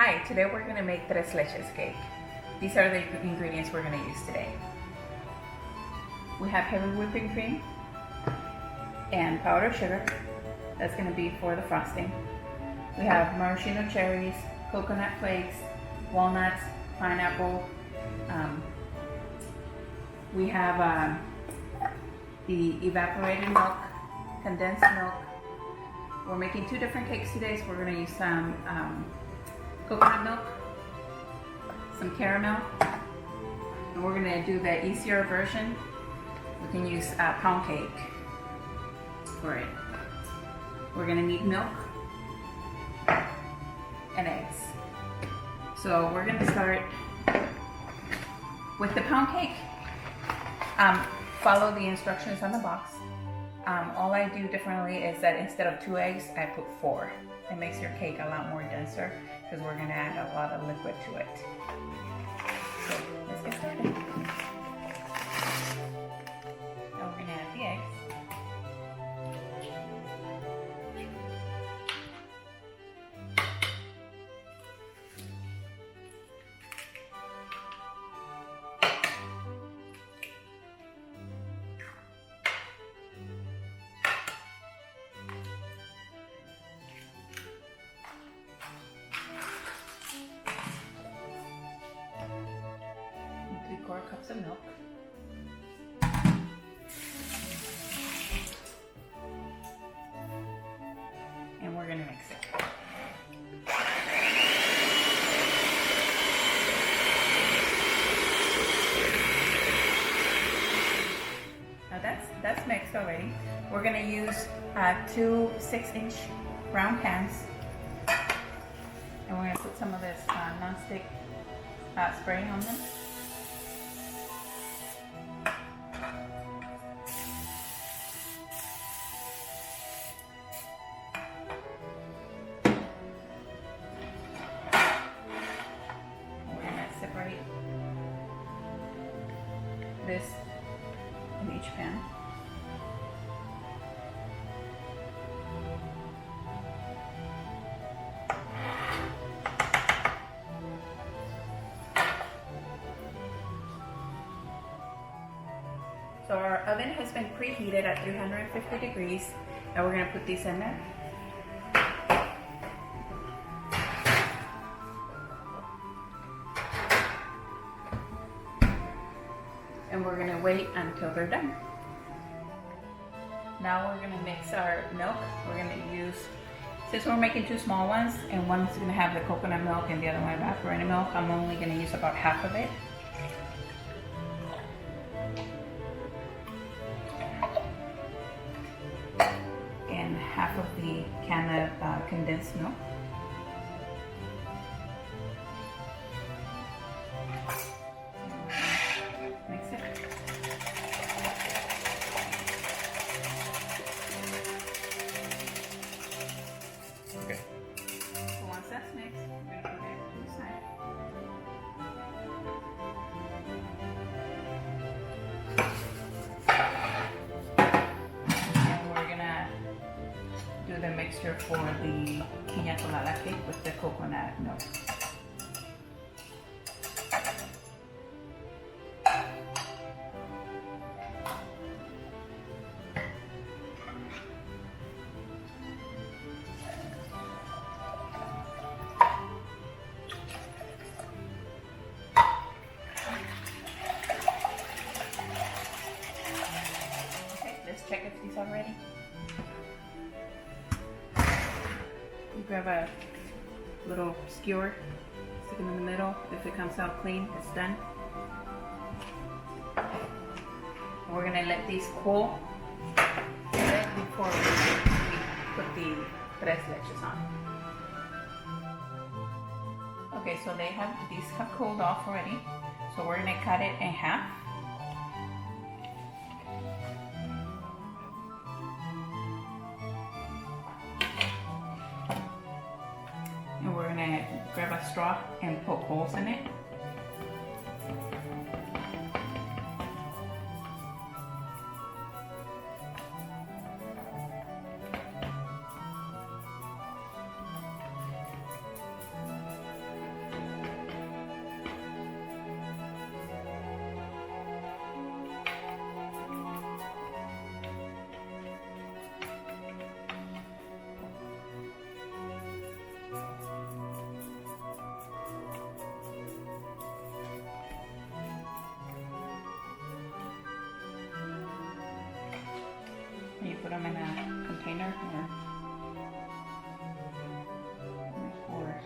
Hi, today we're going to make tres leches cake. These are the ingredients we're going to use today. We have heavy whipping cream and powdered sugar. That's going to be for the frosting. We have maraschino cherries, coconut flakes, walnuts, pineapple. We have the evaporated milk, condensed milk. We're making two different cakes today, so we're going to use some coconut milk, some caramel, and we're going to do the easier version. We can use pound cake for it. We're going to need milk and eggs. So we're going to start with the pound cake. Follow the instructions on the box. All I do differently is that instead of 2 eggs, I put 4. It makes your cake a lot more denser because we're going to add a lot of liquid to it. So let's get started. Now we're going to add the eggs. Three-quarter cups of milk. And we're going to mix it. Now that's mixed already. We're going to use 2 6-inch round pans. And we're going to put some of this non-stick spray on them. Separate this in each pan. So our oven has been preheated at 350 degrees, and we're going to put these in there. And we're going to wait until they're done. Now we're going to mix our milk. We're going to use, since we're making 2 small ones, and one's going to have the coconut milk and the other one evaporated milk, I'm only going to use about half of it. And half of the can of condensed milk. Okay. So once that's mixed, we're going to put it to the side. And we're going to do the mixture for the piña colada cake with the coconut milk. Let's check if these are ready. You grab a little skewer, stick them in the middle. If it comes out clean, it's done. And we're gonna let these cool before we put the tres leches on. Okay, so these have cooled off already. So we're gonna cut it in half. And we're gonna grab a straw and poke holes in it. them in a container or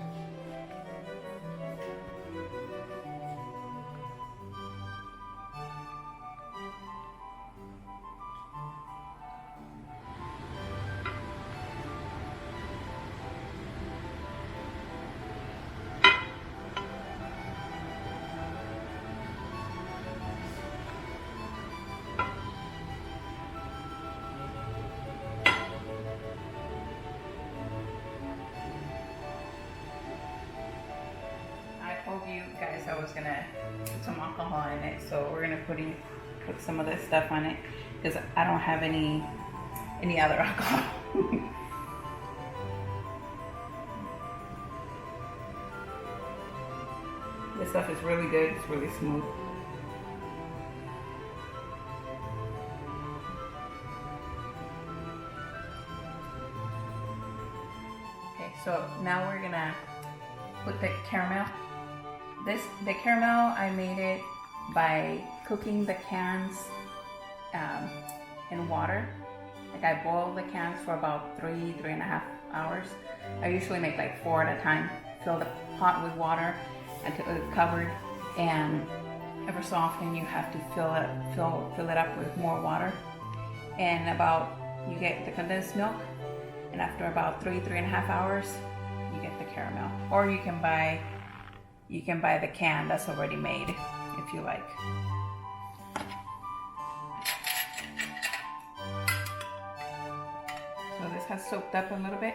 you guys I was gonna put some alcohol in it, so we're gonna put some of this stuff on it because I don't have any other alcohol. This stuff is really good, it's really smooth. Okay, so now we're gonna put the caramel. The caramel, I made it by cooking the cans in water. Like I boil the cans for about 3.5 hours. I usually make like 4 at a time. Fill the pot with water until it's covered, and ever so often you have to fill it up with more water. And you get the condensed milk, and after about 3.5 hours, you get the caramel. Or you can buy the can that's already made if you like. So this has soaked up a little bit.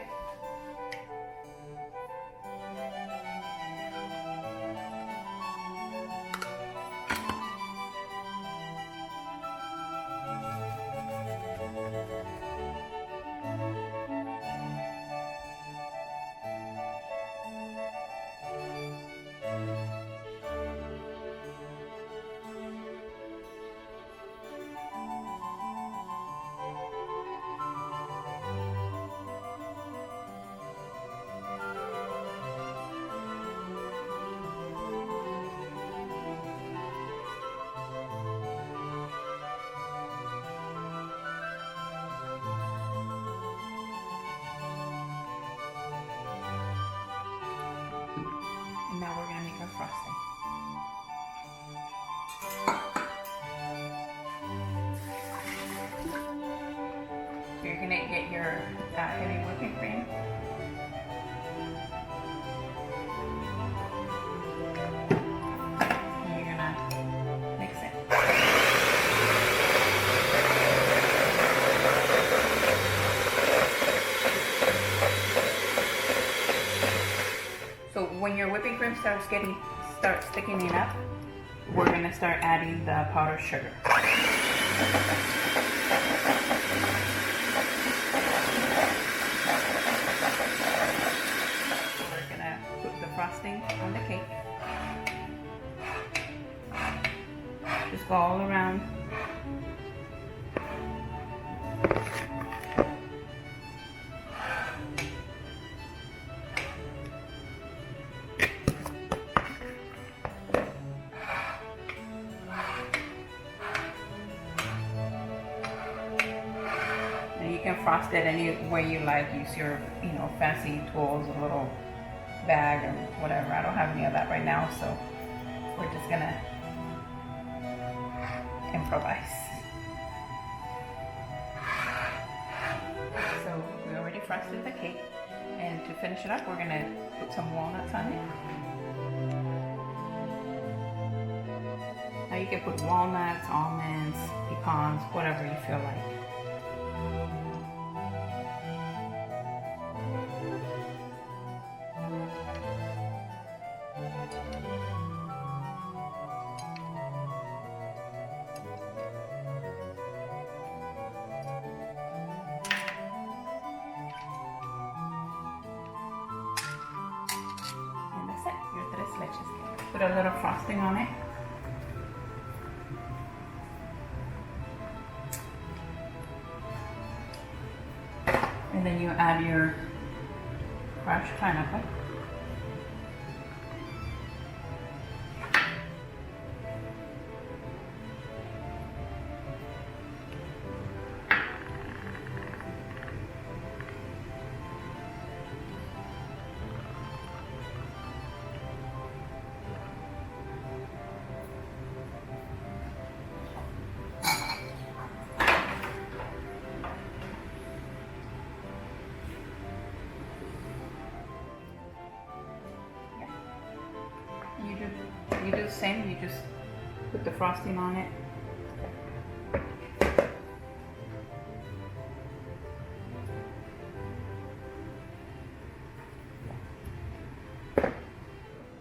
Now we're gonna make our frosting. You're gonna get your heavy whipping cream. And you're gonna mix it. So when your whipping cream starts thickening up, we're gonna start adding the powdered sugar. We're gonna put the frosting on the cake. Just go all around. You can frost it any way you like. Use your, fancy tools, a little bag or whatever. I don't have any of that right now, so we're just gonna improvise. So we already frosted the cake, and to finish it up, we're gonna put some walnuts on it. Now you can put walnuts, almonds, pecans, whatever you feel like. And that's it, your tres leches cake. Put a little frosting on it. And then you add your crushed pineapple. do the same. You just put the frosting on it.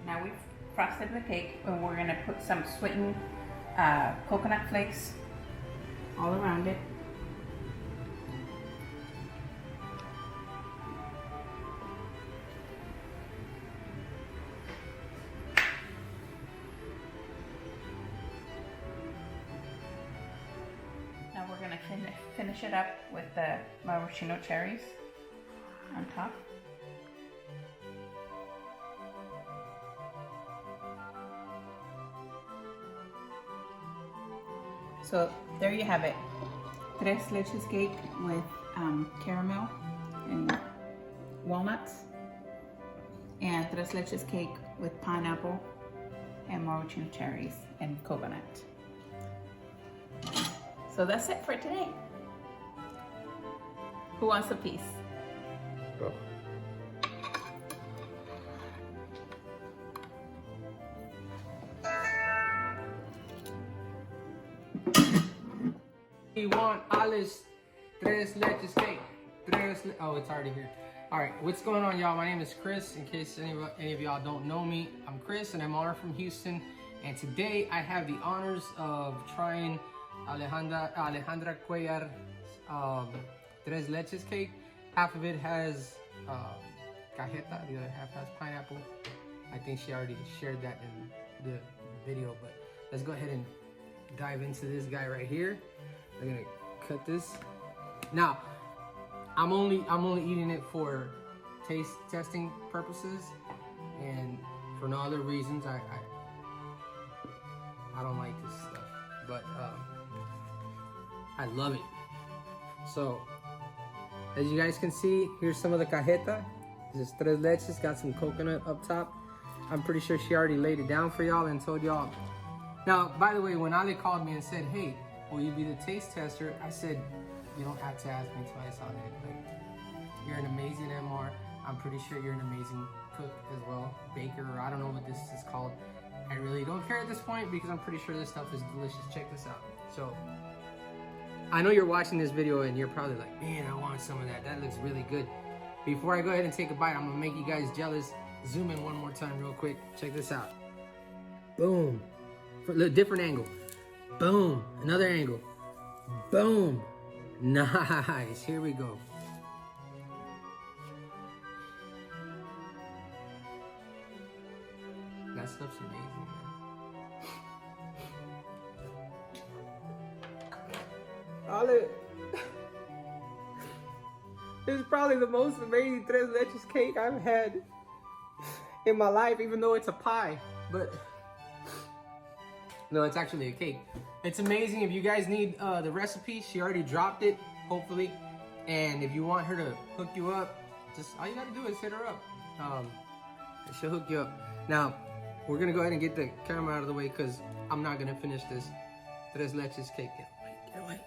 Now we've frosted the cake, and we're gonna put some sweetened coconut flakes all around it. Now we're gonna finish it up with the maraschino cherries on top. So there you have it. Tres Leches Cake with caramel and walnuts, and Tres Leches Cake with pineapple and maraschino cherries and coconut. So that's it for today. Who wants a piece? Go. We want Alice Tres Leches Cake. Oh, it's already here. All right, what's going on, y'all? My name is Chris. In case any of y'all don't know me, I'm Chris, and I'm from Houston. And today I have the honors of trying Alejandra Cuellar's Tres Leches Cake. Half of it has cajeta, the other half has pineapple. I think she already shared that in the video, but let's go ahead and dive into this guy right here. I'm gonna cut this. Now, I'm only eating it for taste testing purposes and for no other reasons. I don't like this stuff, but I love it. So, as you guys can see, here's some of the cajeta. This is Tres Leches, got some coconut up top. I'm pretty sure she already laid it down for y'all and told y'all. Now, by the way, when Ale called me and said, hey, will you be the taste tester? I said, you don't have to ask me twice on it. Like, you're an amazing MR. I'm pretty sure you're an amazing cook as well. Baker, or I don't know what this is called. I really don't care at this point because I'm pretty sure this stuff is delicious. Check this out. So, I know you're watching this video and you're probably like, man, I want some of that. That looks really good. Before I go ahead and take a bite, I'm gonna make you guys jealous. Zoom in one more time real quick. Check this out. Boom. For a different angle. Boom. Another angle. Boom. Nice. Here we go. That stuff's amazing, man. Ale. This is probably the most amazing Tres Leches cake I've had in my life, even though it's a pie. But no, it's actually a cake. It's amazing. If you guys need the recipe, she already dropped it, hopefully. And if you want her to hook you up, just all you gotta do is hit her up. She'll hook you up. Now, we're gonna go ahead and get the camera out of the way because I'm not gonna finish this Tres Leches cake. Get away, get away.